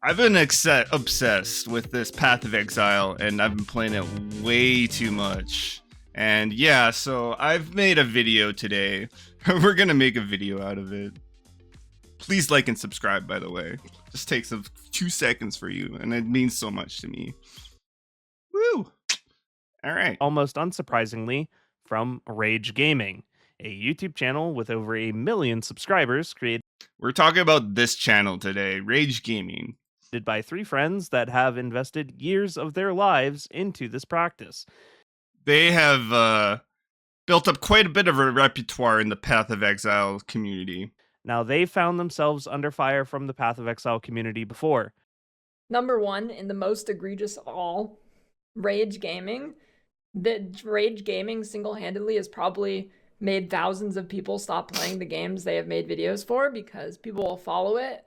I've been obsessed with this Path of Exile, and I've been playing it way too much. And yeah, so I've made a video today. We're gonna make a video out of it. Please like and subscribe, by the way. Just takes 2 seconds for you, and it means so much to me. Woo! All right. Almost unsurprisingly, from Rage Gaming, a YouTube channel with over 1 million subscribers created We're talking about this channel today, Rage Gaming. by 3 friends that have invested years of their lives into this practice. They have built up quite a bit of a repertoire in the Path of Exile community. Now, they found themselves under fire from the Path of Exile community before. Number one, and the most egregious of all, Rage Gaming. The Rage Gaming single-handedly has probably made thousands of people stop playing the games they have made videos for, because people will follow it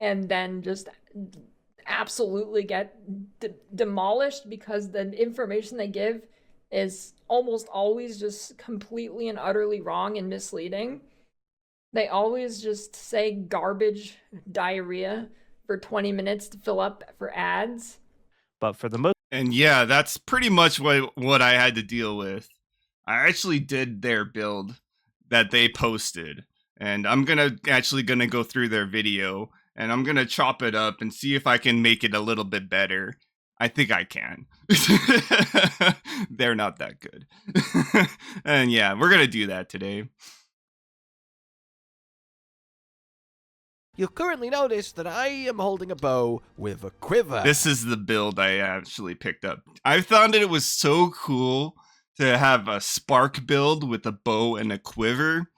and then just absolutely get demolished because the information they give is almost always just completely and utterly wrong and misleading. They always just say garbage diarrhea for 20 minutes to fill up for ads. But for the most And yeah, that's pretty much what I had to deal with. I actually did their build that they posted, and I'm gonna go through their video, and I'm gonna chop it up and see if I can make it a little bit better. I think I can. They're not that good. And yeah, we're gonna do that today. You'll currently notice that I am holding a bow with a quiver. This is the build I actually picked up. I found it was so cool to have a spark build with a bow and a quiver.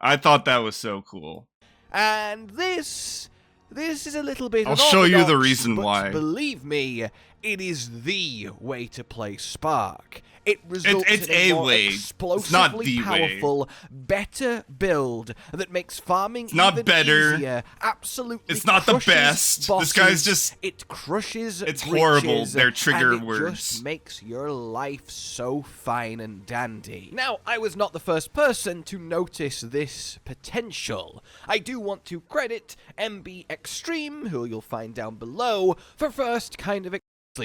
I thought that was so cool. And this is a little bit I'll show you the unorthodox, reason but why. Believe me, it is the way to play Spark. It results It's in a a more way. explosively It's not the way. powerful, better build that makes farming not even better. easier. Absolutely, It's not the crushes best. Bosses. This guy's just... It crushes. It's breaches, horrible, their trigger and it words. just makes your life so fine and dandy. Now, I was not the first person to notice this potential. I do want to credit MB Extreme, who you'll find down below, for first kind of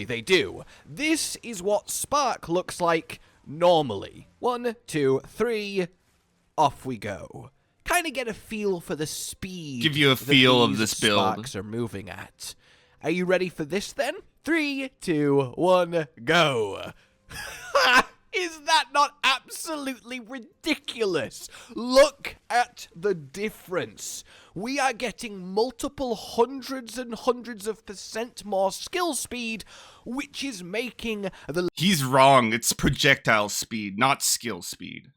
they do. This is what Spark looks like normally. 1, 2, 3, off we go. Kind of get a feel for the speed. Give you a that feel of these this build. Sparks are moving at. Are you ready for this then? 3, 2, 1, go. Is that not absolutely ridiculous? Look at the difference. We are getting multiple hundreds and hundreds of % more skill speed, which is making the He's wrong. It's projectile speed, not skill speed.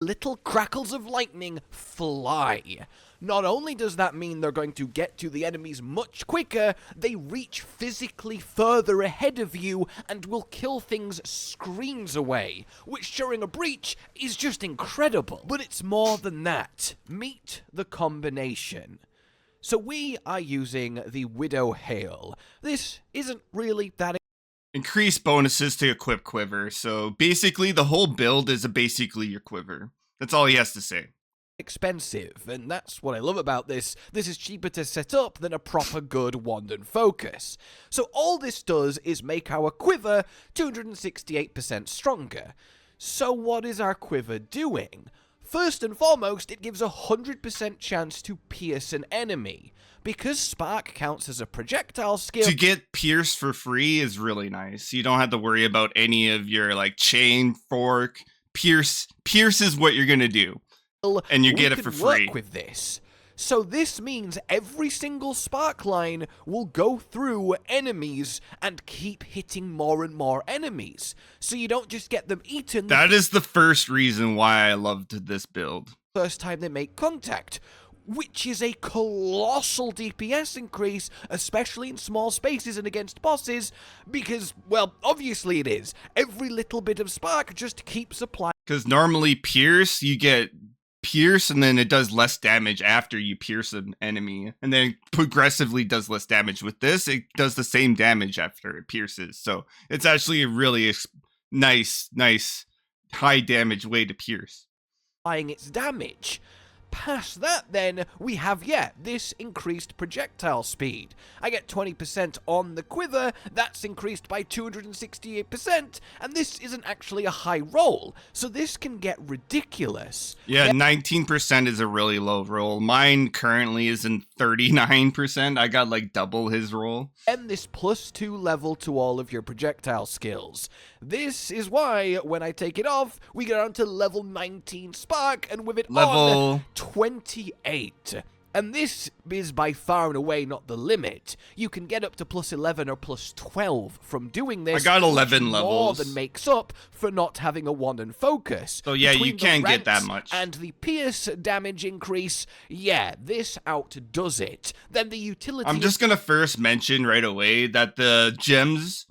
little crackles of lightning fly. Not only does that mean they're going to get to the enemies much quicker, they reach physically further ahead of you and will kill things screens away, which during a breach is just incredible. But it's more than that. Meet the combination. So we are using the Widow Hail. This isn't really that Increase bonuses to equip quiver. So basically, the whole build is basically your quiver. That's all he has to say. expensive, and that's what I love about this. This is cheaper to set up than a proper good wand and focus. So all this does is make our quiver 268% stronger. So what is our quiver doing? First and foremost, it gives a 100% chance to pierce an enemy. Because Spark counts as a projectile skill, To get Pierce for free is really nice. You don't have to worry about any of your like chain, fork. Pierce is what you're gonna do. And you we get it can for free. work with this. So this means every single spark line will go through enemies and keep hitting more and more enemies. So you don't just get them eaten That is the first reason why I loved this build. the first time they make contact, which is a colossal DPS increase, especially in small spaces and against bosses, because, well, obviously it is. Every little bit of spark just keeps applying. Because normally Pierce, you get Pierce and then it does less damage after you pierce an enemy. And then progressively does less damage. With this, it does the same damage after it pierces. So it's actually a really nice high damage way to pierce. Its damage. past that, then, we have, this increased projectile speed. I get 20% on the quiver, that's increased by 268%, and this isn't actually a high roll, so this can get ridiculous. Yeah, 19% is a really low roll. Mine currently is in 39%. I got like double his roll. And this +2 level to all of your projectile skills. This is why, when I take it off, we get on to level 19 spark, and with it on, 28. And this is by far and away not the limit. You can get up to +11 or +12 from doing this. I got 11 which levels. More than makes up for not having a wand and focus. So yeah, you can't get that much. And the pierce damage increase, this outdoes it. Then the utility... I'm just gonna first mention right away that the gems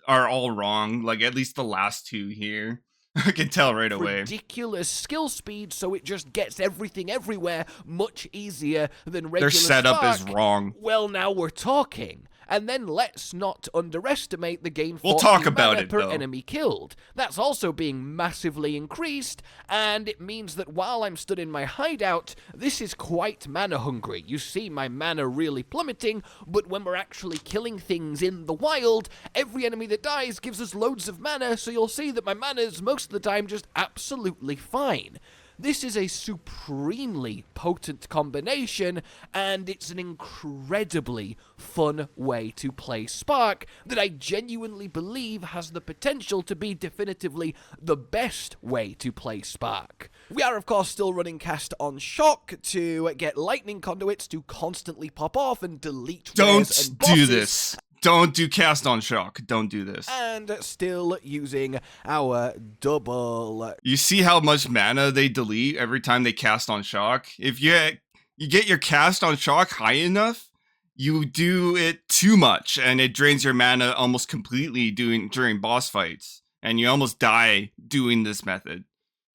are all wrong. Like, at least the last two here. I can tell right away. Ridiculous skill speed, so it just gets everything everywhere much easier than regular Their setup Spark. is wrong. Well, now we're talking. And then let's not underestimate the gain We'll 40 talk about mana it, per though. enemy killed. That's also being massively increased, and it means that while I'm stood in my hideout, this is quite mana hungry. You see my mana really plummeting, but when we're actually killing things in the wild, every enemy that dies gives us loads of mana, so you'll see that my mana is most of the time just absolutely fine. This is a supremely potent combination, and it's an incredibly fun way to play Spark that I genuinely believe has the potential to be definitively the best way to play Spark. We are, of course, still running Cast on Shock to get lightning conduits to constantly pop off and delete Don't rares and do bosses. this. Don't do Cast on Shock. Don't do this. And still using our double. You see how much mana they delete every time they cast on Shock? If you get your cast on Shock high enough, you do it too much, and it drains your mana almost completely during boss fights, and you almost die doing this method.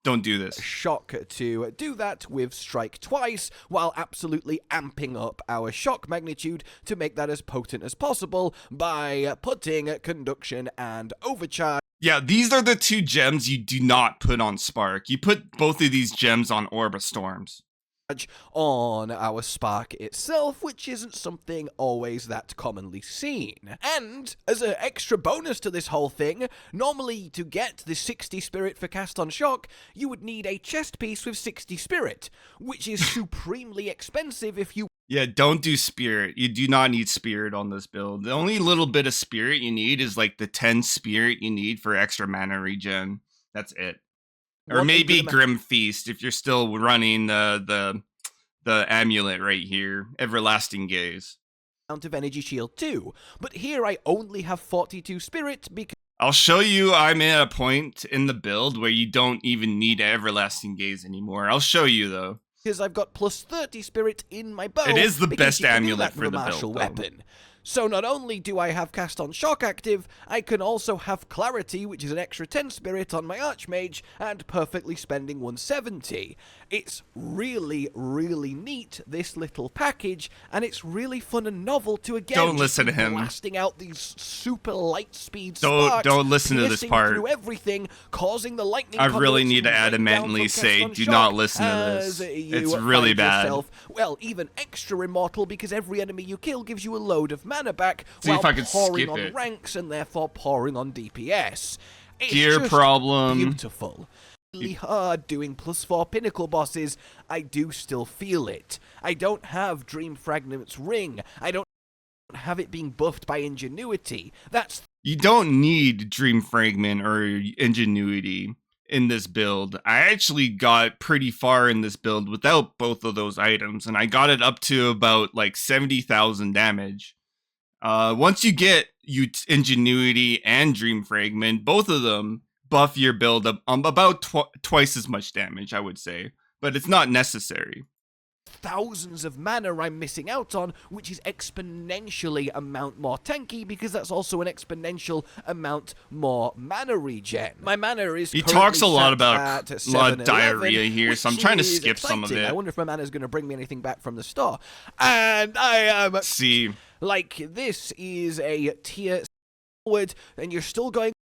Don't do this. Shock to do that with Strike twice, while absolutely amping up our shock magnitude to make that as potent as possible by putting Conduction and Overcharge. Yeah, these are the two gems you do not put on Spark. You put both of these gems on Orb of Storms. On our Spark itself, which isn't something always that commonly seen. And, as an extra bonus to this whole thing, normally to get the 60 spirit for Cast on Shock, you would need a chest piece with 60 spirit, which is supremely expensive if you... Yeah, don't do Spirit. You do not need Spirit on this build. The only little bit of Spirit you need is like the 10 Spirit you need for extra mana regen. That's it. Or maybe Grim Feast if you're still running the amulet right here, Everlasting Gaze. Amount of energy shield too, but here I only have 42 spirit because I'll show you. I'm at a point in the build where you don't even need Everlasting Gaze anymore. I'll show you though. Because I've got plus 30 spirit in my bow. It is the because best you can do amulet that for with a the martial build, though. weapon. So not only do I have Cast on Shock active, I can also have Clarity, which is an extra 10 spirit on my Archmage, and perfectly spending 170. It's really, really neat, this little package, and it's really fun and novel to again Don't listen to him. blasting out these super light speed Don't sparks, listen to this piercing part. through everything, causing the lightning I really conduits need to rain down from adamantly Cast say, on do Shock not listen to as this. you It's really find bad. yourself, well, even extra immortal because every enemy you kill gives you a load of mana back See while if I can pouring skip on it. ranks and therefore pouring on DPS. It's Gear just problem. beautiful. Really hard doing +4 pinnacle bosses. I do still feel it. I don't have Dream Fragments Ring. I don't have it being buffed by Ingenuity. That's You don't need Dream Fragment or Ingenuity in this build. I actually got pretty far in this build without both of those items, and I got it up to about like 70,000 damage. Once you get Ingenuity and Dream Fragment, both of them buff your build up about twice as much damage, I would say, but it's not necessary. thousands of mana I'm missing out on, which is exponentially amount more tanky because that's also an exponential amount more mana regen. My mana is He currently talks a lot set about at a lot of 711, diarrhea here, so I'm which trying to is skip some of exciting. it. I wonder if my mana is going to bring me anything back from the store. And I am See, like, this is a tier forward, and you're still going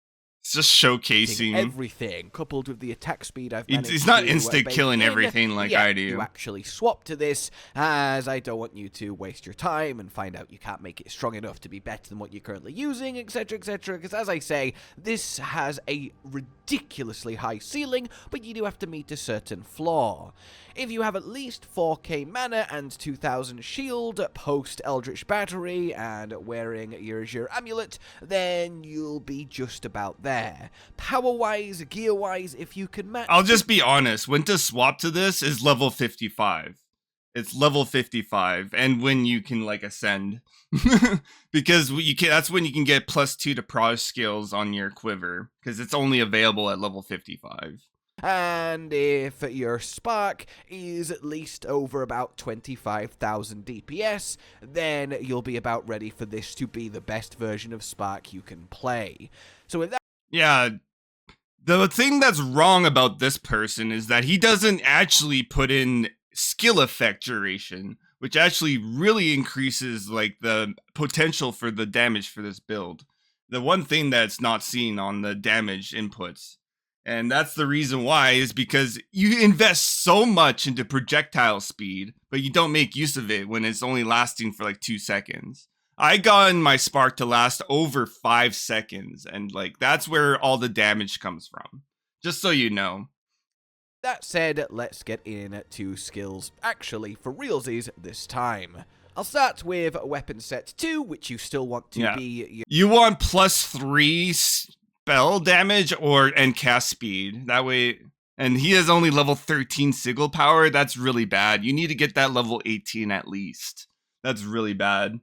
It's just showcasing. Everything coupled with the attack speed I've managed He's not to instant bake killing in, everything like yeah, I do. You actually swap to this, as I don't want you to waste your time and find out you can't make it strong enough to be better than what you're currently using, etc, etc, because as I say, this has a ridiculously high ceiling, but you do have to meet a certain flaw. If you have at least 4k mana and 2000 shield post Eldritch Battery and wearing your Azure Amulet, then you'll be just about there. Power-wise, gear-wise, if you can match... I'll just be honest, when to swap to this is level 55. It's level 55, and when you can, like, ascend. Because that's when you can get +2 to proj skills on your quiver, because it's only available at level 55. And if your spark is at least over about 25,000 DPS, then you'll be about ready for this to be the best version of spark you can play. So with that... Yeah, the thing that's wrong about this person is that he doesn't actually put in skill effect duration, which actually really increases like the potential for the damage for this build. The one thing that's not seen on the damage inputs. And that's the reason why, is because you invest so much into projectile speed, but you don't make use of it when it's only lasting for like 2 seconds. I got my spark to last over 5 seconds, and like that's where all the damage comes from. Just so you know. That said, let's get into skills actually for realsies this time. I'll start with weapon set 2, which you still want to be... You want +3 spell damage and cast speed. That way... And he has only level 13 sigil power. That's really bad. You need to get that level 18 at least. That's really bad.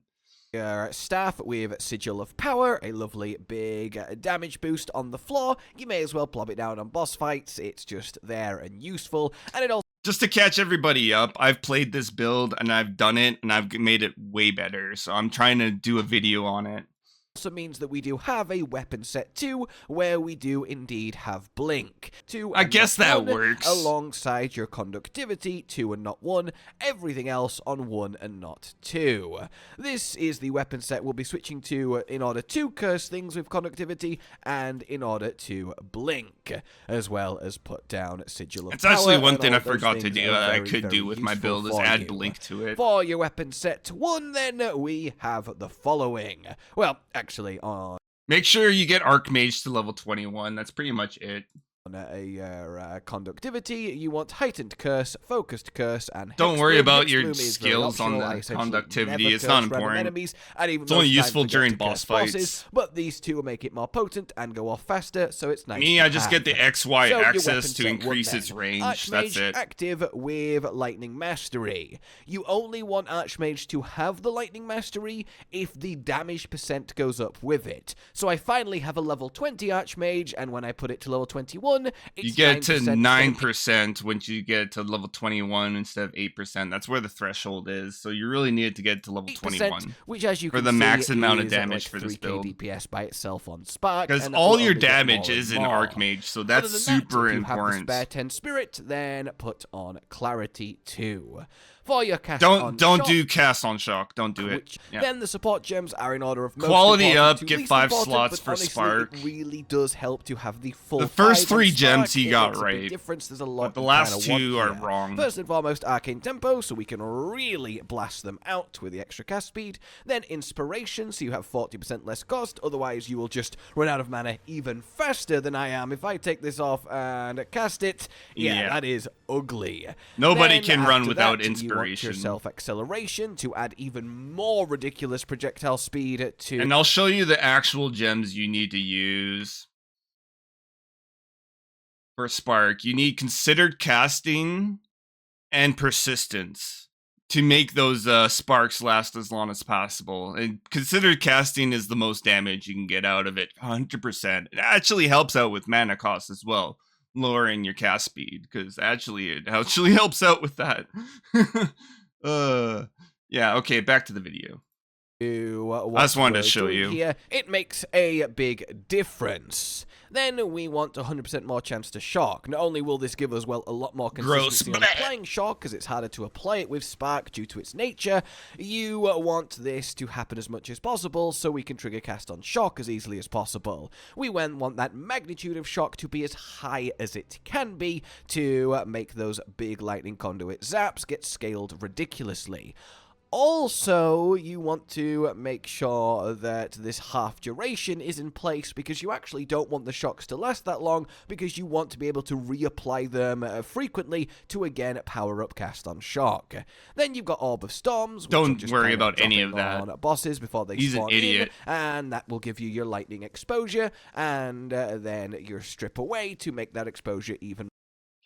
Staff with Sigil of Power, a lovely big damage boost on the floor. You may as well plop it down on boss fights. It's just there and useful. And it also... Just to catch everybody up, I've played this build and I've done it and I've made it way better. So I'm trying to do a video on it. Also means that we do have a weapon set 2 where we do indeed have blink. 2 I guess that works. Alongside your conductivity, 2 and not 1, everything else on 1 and not 2. This is the weapon set we'll be switching to in order to curse things with conductivity and in order to blink, as well as put down Sigil of Power. It's actually one thing I forgot to do that I could do with my build is add blink to it. For your weapon set 1 then, we have the following. Well, actually on... Make sure you get Archmage to level 21. That's pretty much it. On a conductivity, you want heightened curse, focused curse, and don't worry about your skills on the conductivity. It's not important. Enemies, and even it's only useful during boss fights. Bosses, but these two will make it more potent and go off faster, so it's nice. Me, I just get the XY so axis to increase its range. Archmage that's it. Active with Lightning Mastery. You only want Archmage to have the Lightning Mastery if the damage percent goes up with it. So I finally have a level 20 Archmage, and when I put it to level 21, you get to 9% once you get to level 21 instead of 8%. That's where the threshold is. So you really need to get to level 21, which, as you for can the see, max amount of damage like for this build. DPS by itself on Spark, because all your damage is in Archmage, so that's super important. If you have the spare 10 Spirit, then put on Clarity 2. For your cast don't do cast on shock. Don't do it. Then the support gems are in order of most quality up. To get 5 slots for honestly, Spark. It really does help to have the full. The first 3 Spark. gems he got right. right. Difference. There's a lot. But the last 2 are wrong. First and foremost, Arcane Tempo, so we can really blast them out with the extra cast speed. Then Inspiration, so you have 40% less cost. Otherwise, you will just run out of mana even faster than I am. If I take this off and cast it, yeah. That is ugly. Nobody then can run without that, Inspiration. You want yourself Acceleration to add even more ridiculous projectile speed to... And I'll show you the actual gems you need to use for Spark. You need Considered Casting and Persistence to make those sparks last as long as possible. And Considered Casting is the most damage you can get out of it, 100%. It actually helps out with mana cost as well, lowering your cast speed, because actually it actually helps out with that. Yeah, okay, back to the video. I just wanted to show you. Here, it makes a big difference. Then we want 100% more chance to shock. Not only will this give us, well, a lot more consistency on applying shock, because it's harder to apply it with Spark due to its nature, you want this to happen as much as possible so we can trigger cast on shock as easily as possible. We want that magnitude of shock to be as high as it can be to make those big lightning conduit zaps get scaled ridiculously. Also, you want to make sure that this half duration is in place because you actually don't want the shocks to last that long because you want to be able to reapply them frequently to again power up cast on shock. Then you've got Orb of Storms. Don't worry about any of that. On bosses before they He's spawn an idiot. and that will give you your lightning exposure and then your strip away to make that exposure even.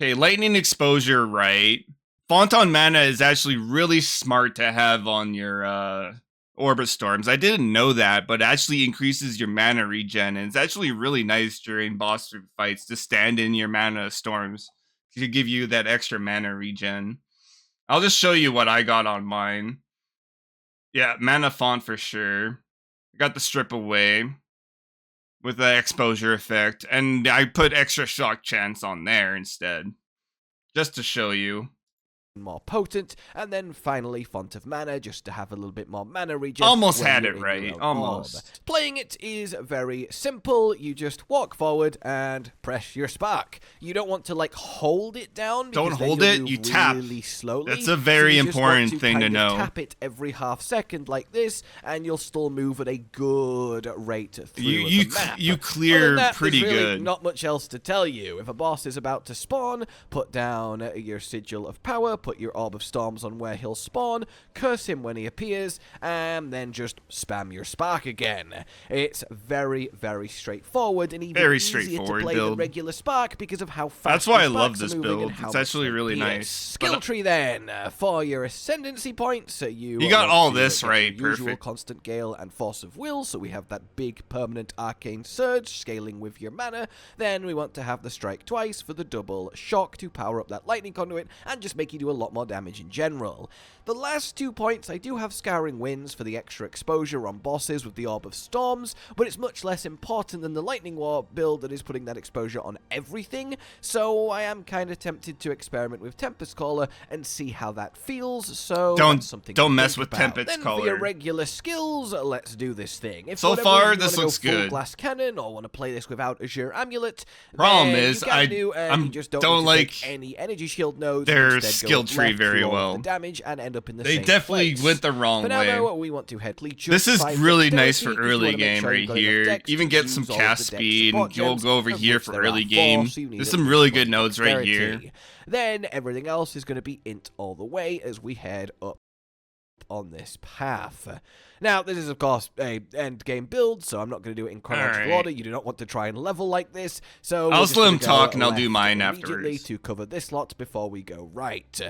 Okay, lightning exposure, right? Font on Mana is actually really smart to have on your Orb of Storms. I didn't know that, but it actually increases your mana regen, and it's actually really nice during boss fights to stand in your Mana Storms to give you that extra mana regen. I'll just show you what I got on mine. Yeah, Mana Font for sure. I got the strip away with the exposure effect, and I put extra shock chance on there instead, just to show you. More potent, and then finally Font of Mana just to have a little bit more mana regen. Almost had it right, almost. Orb. Playing it is very simple. You just walk forward and press your Spark. You don't want to like hold it down. Don't then hold you'll it, move you tap. really slowly. That's a very you just important want thing to kind of know. Tap it every half second like this, and you'll still move at a good rate through the map. You Other clear than that, pretty there's really good. Not much else to tell you. If a boss is about to spawn, put down your Sigil of Power, put your Orb of Storms on where he'll spawn, curse him when he appears, and then just spam your Spark again. It's very, very straightforward and even Very easier to straightforward play build. than regular Spark because of how fast That's why I the love Sparks this are moving build. and how It's much actually they really pierce. nice. Skill tree then, for your Ascendancy points, you got want all to this get right, your usual perfect. Constant Gale and Force of Will, so we have that big permanent Arcane Surge scaling with your mana. Then we want to have the Strike twice for the double shock to power up that Lightning Conduit and just make you do a lot more damage in general. The last 2 points, I do have Scouring Winds for the extra exposure on bosses with the Orb of Storms, but it's much less important than the Lightning War build that is putting that exposure on everything, so I am kind of tempted to experiment with Tempest Caller and see how that feels, so that's something don't to mess think with about. Tempest Then for your Caller. regular skills, let's do this thing. If So for whatever far, reason you this wanna looks go full good. Glass Cannon or want to play this without Azure Amulet, Problem then is, you can do, and you just don't need to like take any energy shield nodes. their instead go skill up tree left very through all of well. the damage and end up in the They same definitely place. went the wrong For now, way. though, we want to headly This is really nice for dexterity, 'cause you early wanna make game sure you've right got enough here. dex Even to get use some all of the cast dex speed. support You'll gems, go over of here which for there early are 4, game. so you need There's at some least really 1 good nodes right here. dexterity. Then everything else is going to be int all the way as we head up on this path. Now, this is, of course, a end game build, so I'm not going to do it in chronological Alright. order. You do not want to try and level like this, so I'll we're just just let gonna him go talk and I'll do left mine immediately afterwards. to cover this lot before we go right.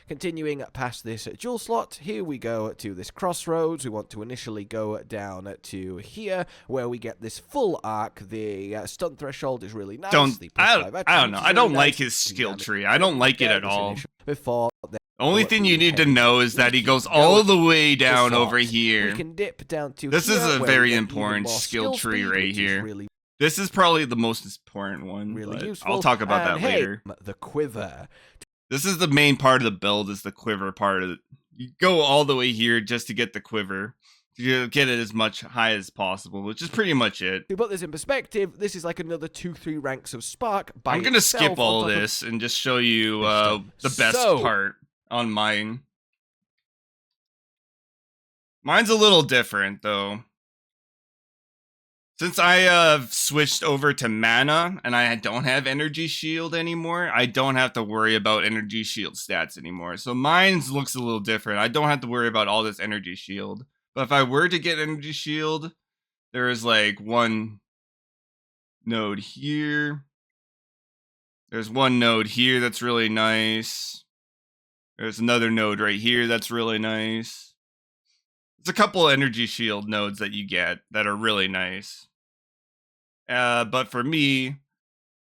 Continuing past this jewel slot, here we go to this crossroads. We want to initially go down to here, where we get this full arc. The stun threshold is really nice. The +5 I don't know. attributes I is don't really like nice. his The skill damage tree. I don't like it at this all. initial- Before The only what thing we you need to head know is that he keep goes going all the way down this over lot. here. We can dip down to This here, is a where we very get even important more skill tree speed, right which is here. Really, This is probably the most important one. really but useful. I'll talk about And that hey, later. the quiver. This is the main part of the build, is the quiver part of it. You go all the way here just to get the quiver. To get it as much high as possible, which is pretty much it. To put this in perspective, this is like another 2-3 ranks of Spark by I'm gonna itself skip all on top of this and just show you this the best So- part on mine. Mine's a little different though. Since I switched over to mana and I don't have energy shield anymore, I don't have to worry about energy shield stats anymore. So mine's looks a little different. I don't have to worry about all this energy shield. But if I were to get energy shield, there is like one node here. There's one node here that's really nice. There's another node right here that's really nice. There's a couple energy shield nodes that you get that are really nice. But for me,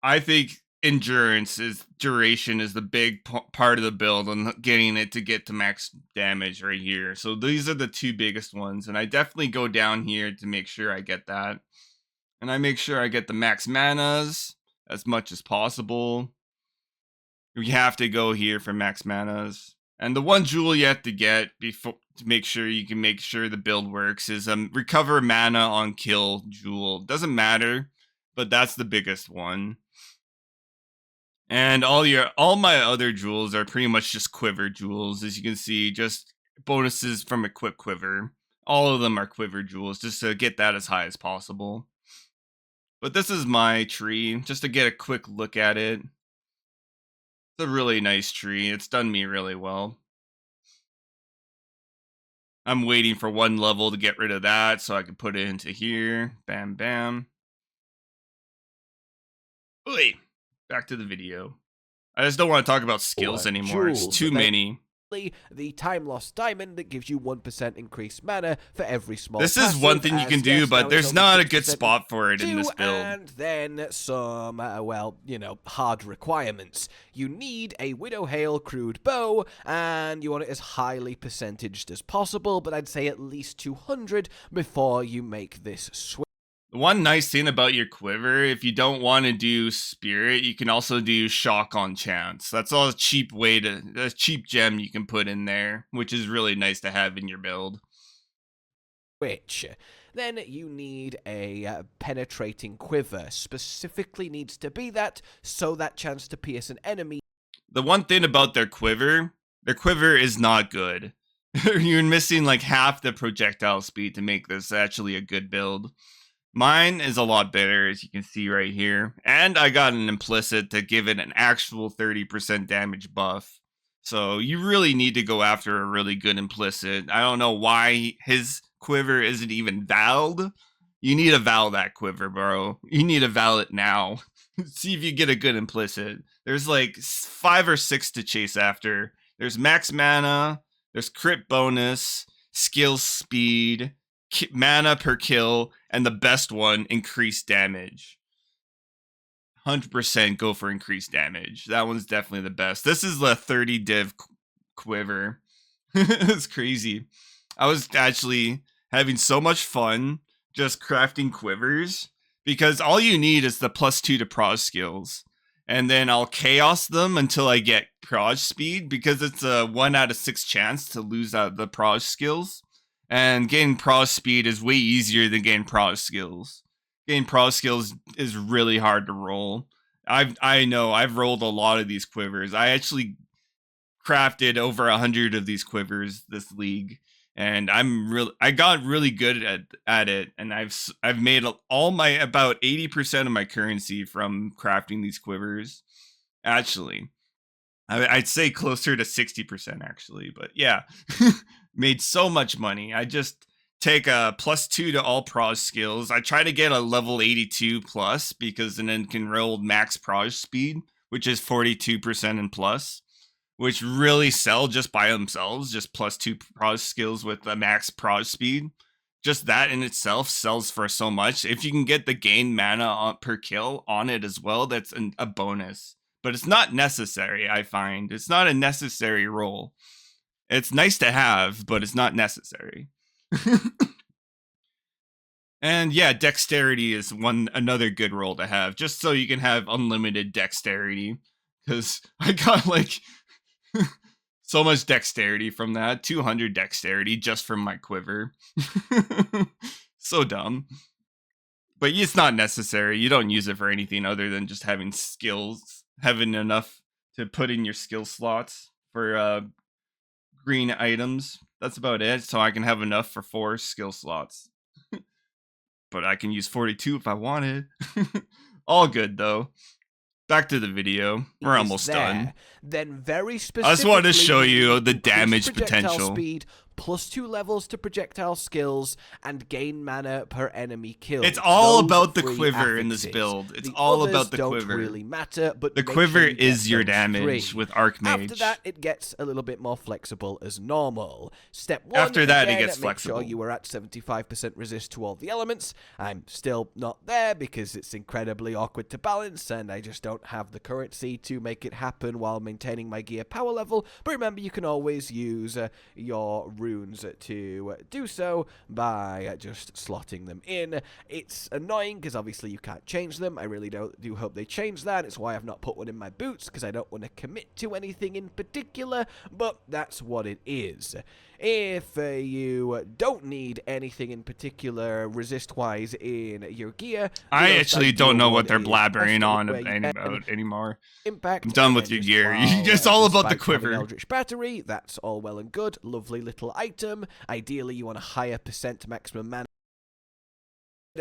I think duration is the big part of the build, and getting it to get to max damage right here. So these are the two biggest ones, and I definitely go down here to make sure I get that. And I make sure I get the max manas as much as possible. We have to go here for max manas. And the one jewel you have to get before to make sure you can make sure the build works is recover mana on kill jewel. Doesn't matter, but that's the biggest one. And all my other jewels are pretty much just quiver jewels, as you can see, just bonuses from equip quiver. All of them are quiver jewels, just to get that as high as possible. But this is my tree, just to get a quick look at it. It's a really nice tree. It's done me really well. I'm waiting for one level to get rid of that so I can put it into here. Bam, bam. Wait, back to the video. I just don't want to talk about skills anymore. It's too many. The time lost diamond that gives you 1% increased mana for every small This is one thing you can do, but there's not a good spot for it in this build. And then some, well, you know, hard requirements. You need a Widow Hail crude bow, and you want it as highly percentaged as possible, but I'd say at least 200 before you make this switch. The one nice thing about your quiver, if you don't want to do spirit, you can also do shock on chance. That's all a cheap gem you can put in there, which is really nice to have in your build. Then you need a penetrating quiver. Specifically needs to be that, so that chance to pierce an enemy. The one thing about their quiver is not good. You're missing like half the projectile speed to make this actually a good build. Mine is a lot better, as you can see right here. And I got an implicit to give it an actual 30% damage buff. So you really need to go after a really good implicit. I don't know why his quiver isn't even Vaal'd. You need to Vaal'd that quiver, bro. You need to Vaal'd it now. See if you get a good implicit. There's like 5 or 6 to chase after. There's max mana, there's crit bonus, skill speed, mana per kill, and the best one, increased damage. 100% go for increased damage. That one's definitely the best. This is the 30 div quiver. It's crazy. I was actually having so much fun just crafting quivers, because all you need is the +2 to proj skills. And then I'll chaos them until I get proj speed, because it's a 1 out of 6 chance to lose out the proj skills. And getting proj speed is way easier than getting proj skills. Getting proj skills is really hard to roll. I know, I've rolled a lot of these quivers. I actually crafted over 100 of these quivers this league, and I got really good at it, and I've made all my about 80% of my currency from crafting these quivers. Actually, I'd say closer to 60% actually, but yeah. Made so much money. I just take a +2 to all proj skills. I try to get a level 82 plus, because then can roll max proj speed, which is 42% and plus, which really sell just by themselves. Just +2 proj skills with a max proj speed. Just that in itself sells for so much. If you can get the gain mana per kill on it as well, that's a bonus. But it's not necessary, I find. It's not a necessary roll. It's nice to have, but it's not necessary. And yeah, dexterity is another good roll to have, just so you can have unlimited dexterity. Because I got like so much dexterity from that, 200 dexterity just from my quiver. So dumb. But it's not necessary. You don't use it for anything other than just having skills, having enough to put in your skill slots for green items. That's about it. So I can have enough for 4 skill slots. But I can use 42 if I wanted. All good though. Back to the video. We're almost done. Then very specifically, I just wanted to show you the damage projectile potential. Speed +2 levels to projectile skills, and gain mana per enemy kill. It's all Those about the three quiver in this affixes. build. It's The all others about the don't quiver. really matter, but The make quiver sure you get is your those damage three. with Archmage. After that, it gets a little bit more flexible as normal. Step 1, After that, it again, gets make flexible. sure you are at 75% resist to all the elements. I'm still not there because it's incredibly awkward to balance, and I just don't have the currency to make it happen while maintaining my gear power level. But remember, you can always use your runes to do so by just slotting them in. It's annoying because obviously you can't change them. I really do hope they change that. It's why I've not put one in my boots, because I don't want to commit to anything in particular, but that's what it is. If you don't need anything in particular resist-wise in your gear... I actually don't know what they're is blabbering on where you about anymore. Impact. I'm done and with then your just gear. while, It's all about the despite having quiver. Eldritch Battery, that's all well and good. Lovely little item. Ideally, you want a higher percent maximum mana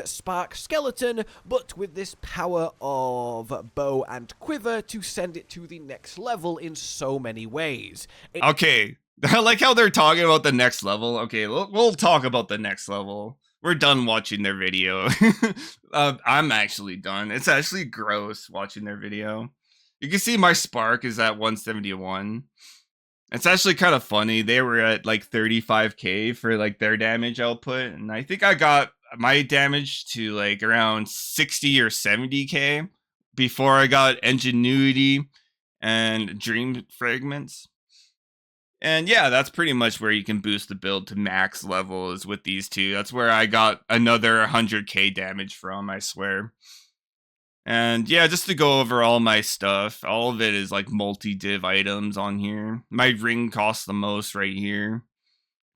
Spark Skeleton, but with this power of bow and quiver to send it to the next level in so many ways. Okay, I like how they're talking about the next level. Okay, we'll talk about the next level. We're done watching their video. I'm actually done. It's actually gross watching their video. You can see my spark is at 171. It's actually kind of funny. They were at like 35k for like their damage output, and I think I got my damage to like around 60 or 70k before I got Ingenuity and Dream Fragments. And yeah, that's pretty much where you can boost the build to max levels with these two. That's where I got another 100k damage from, I swear. And yeah, just to go over all my stuff, all of it is like multi-div items on here. My ring costs the most right here.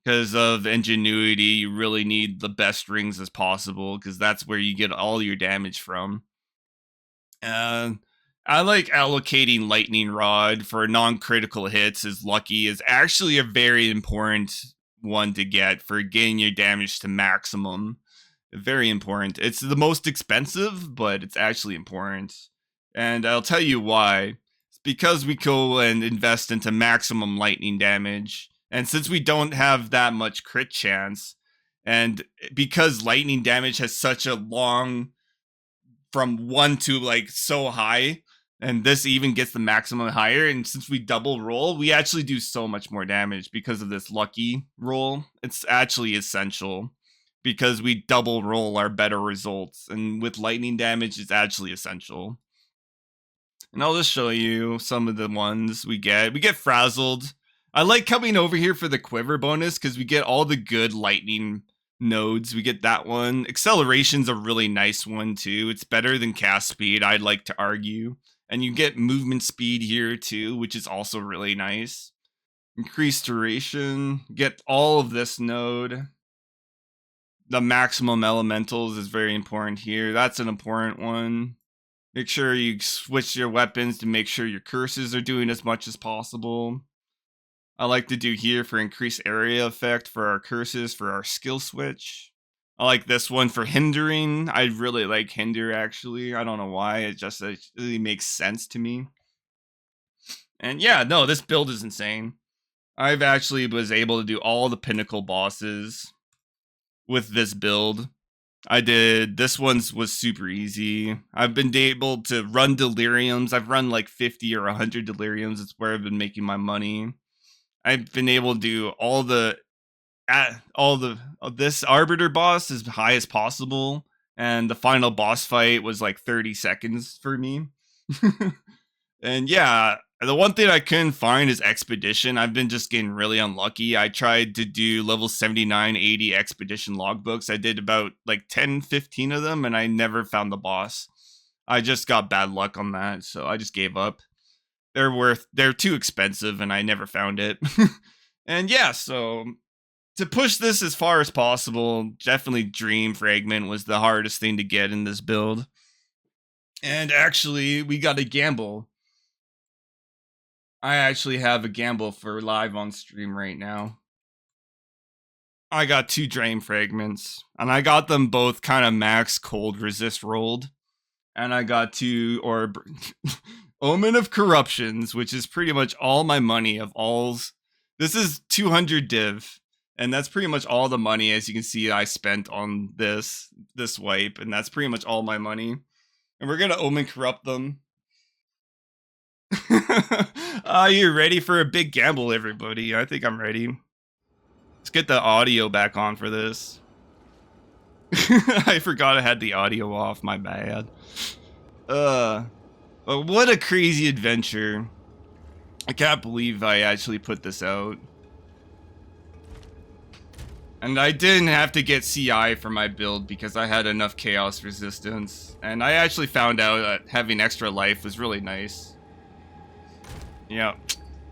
Because of Ingenuity, you really need the best rings as possible, because that's where you get all your damage from. And I like allocating Lightning Rod for non-critical hits as lucky is actually a very important one to get for getting your damage to maximum. Very important. It's the most expensive, but it's actually important. And I'll tell you why. It's because we go and invest into maximum lightning damage. And since we don't have that much crit chance, and because lightning damage has such a long from 1 to like so high, and this even gets the maximum higher, and since we double roll, we actually do so much more damage because of this lucky roll. It's actually essential because we double roll our better results, and with lightning damage, it's actually essential. And I'll just show you some of the ones we get. We get Frazzled. I like coming over here for the quiver bonus because we get all the good lightning nodes. We get that one. Acceleration's a really nice one too. It's better than cast speed, I'd like to argue. And you get movement speed here too, which is also really nice. Increased duration. Get all of this node. The maximum elementals is very important here. That's an important one. Make sure you switch your weapons to make sure your curses are doing as much as possible. I like to do here for increased area effect for our curses for our skill switch. I like this one for hindering. I really like hinder actually. I don't know why. It really makes sense to me. And yeah, no, this build is insane. I've actually was able to do all the pinnacle bosses with this build. I did. This one's was super easy. I've been able to run deliriums. I've run like 50 or 100 deliriums. It's where I've been making my money. I've been able to do this Arbiter boss as high as possible, and the final boss fight was like 30 seconds for me. And yeah, the one thing I couldn't find is Expedition. I've been just getting really unlucky. I tried to do level 79, 80 Expedition logbooks. I did about like 10, 15 of them, and I never found the boss. I just got bad luck on that, so I just gave up. They're too expensive, and I never found it. And yeah, so to push this as far as possible, definitely Dream Fragment was the hardest thing to get in this build. And actually, we got a gamble. I actually have a gamble for live on stream right now. I got 2 Dream Fragments, and I got them both kind of max cold resist rolled. And I got 2 Omen of Corruptions, which is pretty much all my money of alls. This is 200 div. And that's pretty much all the money, as you can see, I spent on this wipe, and that's pretty much all my money. And we're gonna Omen Corrupt them. Are you ready for a big gamble, everybody? I think I'm ready. Let's get the audio back on for this. I forgot I had the audio off, my bad. But what a crazy adventure. I can't believe I actually put this out. And I didn't have to get CI for my build because I had enough chaos resistance. And I actually found out that having extra life was really nice. Yeah.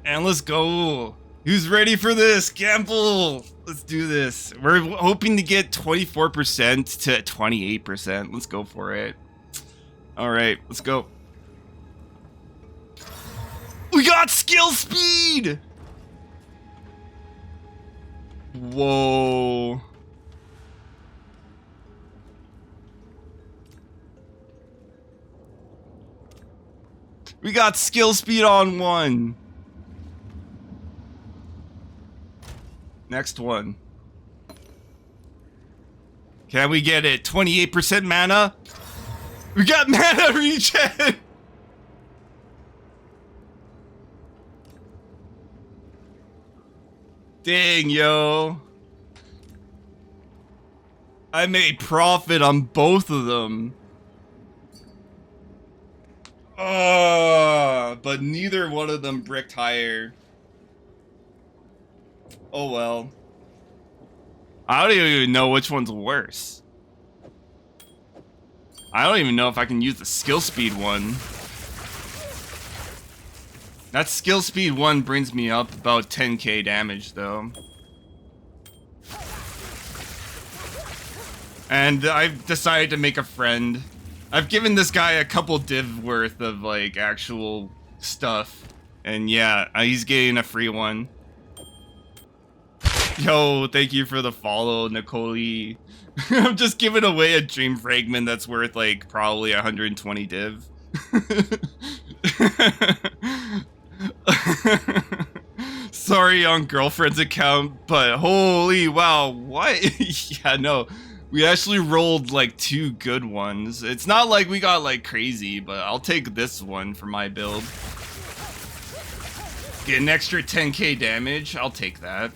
And let's go. Who's ready for this? Gamble! Let's do this. We're hoping to get 24% to 28%. Let's go for it. Alright, let's go. We got skill speed! Whoa. We got skill speed on 1. Next one. Can we get it? 28% mana? We got mana regen! Dang, yo. I made profit on both of them. But neither one of them bricked higher. Oh well. I don't even know which one's worse. I don't even know if I can use the skill speed one. That skill speed one brings me up about 10k damage though. And I've decided to make a friend. I've given this guy a couple div worth of like actual stuff. And yeah, he's getting a free one. Yo, thank you for the follow, Nicole. I'm just giving away a dream fragment that's worth like probably 120 div. Sorry on girlfriend's account, but holy wow, what? Yeah, no. We actually rolled like 2 good ones. It's not like we got like crazy, but I'll take this one for my build. Get an extra 10k damage, I'll take that.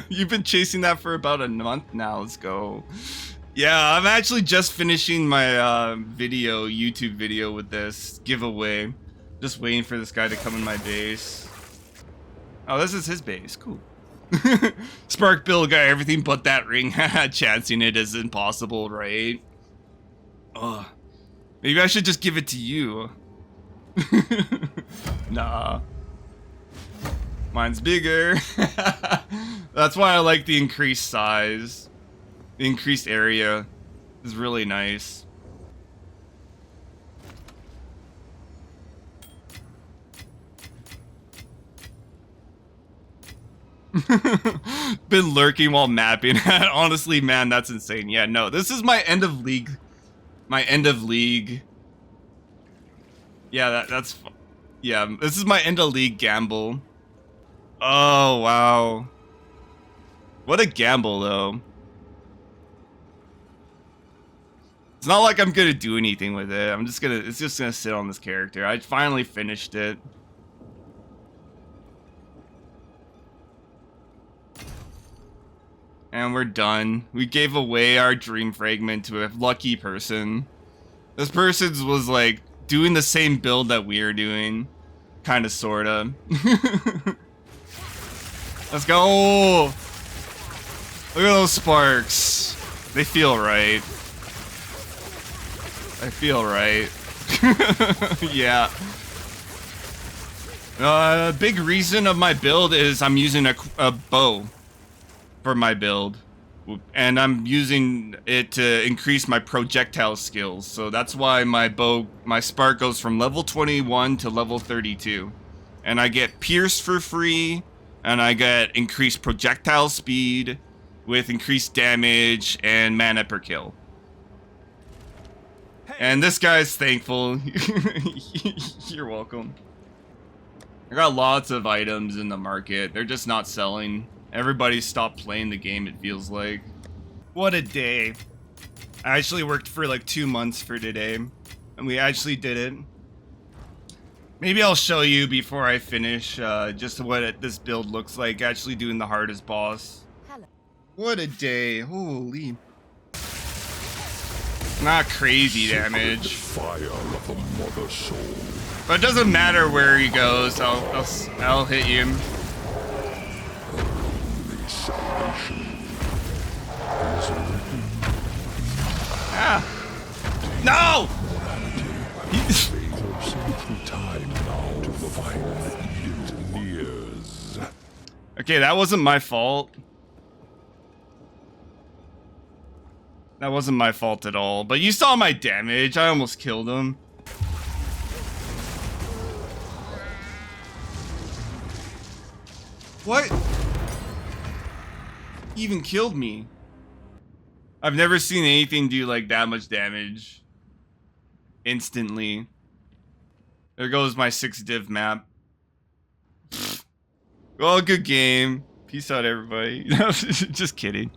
You've been chasing that for about a month now, let's go. Yeah, I'm actually just finishing my YouTube video with this giveaway. Just waiting for this guy to come in my base. Oh, this is his base, cool. Spark Bill got everything but that ring. Chancing it is impossible, right? Ugh. Maybe I should just give it to you. Nah. Mine's bigger. That's why I like the increased size. The increased area is really nice. Been lurking while mapping. Honestly, man, that's insane. Yeah, no, this is my end of league. My end of league. Yeah, that's. Yeah, this is my end of league gamble. Oh wow. What a gamble, though. It's not like I'm gonna do anything with it. It's just gonna sit on this character. I finally finished it. And we're done. We gave away our dream fragment to a lucky person. This person was like doing the same build that we're doing. Kinda, sorta. Let's go! Look at those sparks. They feel right. I feel right. Yeah. Big reason of my build is I'm using a bow for my build. And I'm using it to increase my projectile skills. So that's why my spark goes from level 21 to level 32. And I get pierce for free. And I get increased projectile speed with increased damage and mana per kill. And this guy's thankful. You're welcome. I got lots of items in the market. They're just not selling. Everybody stopped playing the game, it feels like. What a day. I actually worked for like 2 months for today, and we actually did it. Maybe I'll show you before I finish just what this build looks like, actually doing the hardest boss. Hello. What a day. Holy. Not crazy damage. Fire of a mother soul. But it doesn't matter where he goes, I'll hit you. Only salvation is written. Ah! No! Coursing through time now to find it nears. Okay, that wasn't my fault. That wasn't my fault at all. But you saw my damage. I almost killed him. What? He even killed me. I've never seen anything do like that much damage instantly. There goes my 6 div map. Well, good game. Peace out, everybody. Just kidding.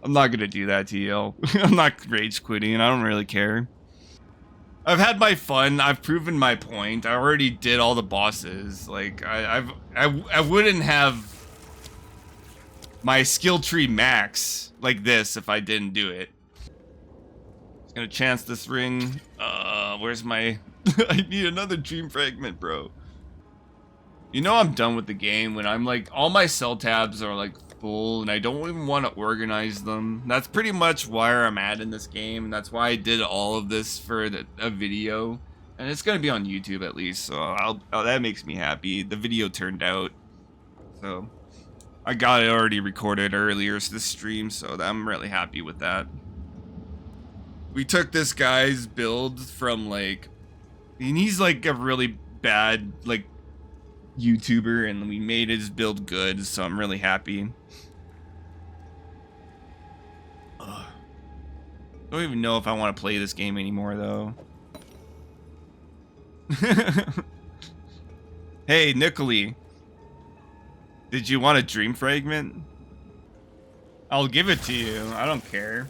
I'm not gonna do that to you. I'm not rage quitting. I don't really care. I've had my fun. I've proven my point. I already did all the bosses. Like I wouldn't have my skill tree max like this if I didn't do it. Just gonna chance this ring. Where's my? I need another dream fragment, bro. You know I'm done with the game when I'm like all my cell tabs are like full and I don't even want to organize them. That's pretty much where I'm at in this game, and that's why I did all of this for a video, and it's gonna be on YouTube at least. So that makes me happy. The video turned out, so I got it already recorded earlier this stream, so I'm really happy with that. We took this guy's build from like, and he's like a really bad like YouTuber, and we made his build good, so I'm really happy. Don't even know if I want to play this game anymore though. Hey Nicoli, did you want a dream fragment? I'll give it to you. I don't care.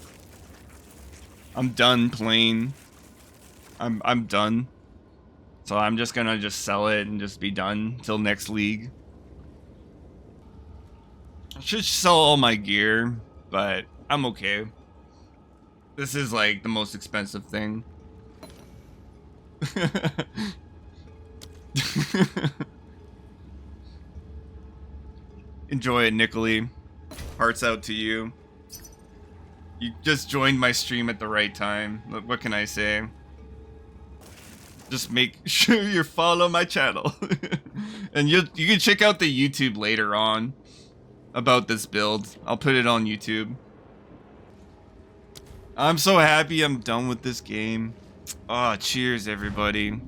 I'm done playing. I'm done. So I'm just gonna just sell it and just be done till next league. I should sell all my gear, but I'm okay. This is like the most expensive thing. Enjoy it, Nicoli. Hearts out to you. You just joined my stream at the right time. What can I say? Just make sure you follow my channel. And you can check out the YouTube later on about this build. I'll put it on YouTube. I'm so happy I'm done with this game. Oh, cheers everybody.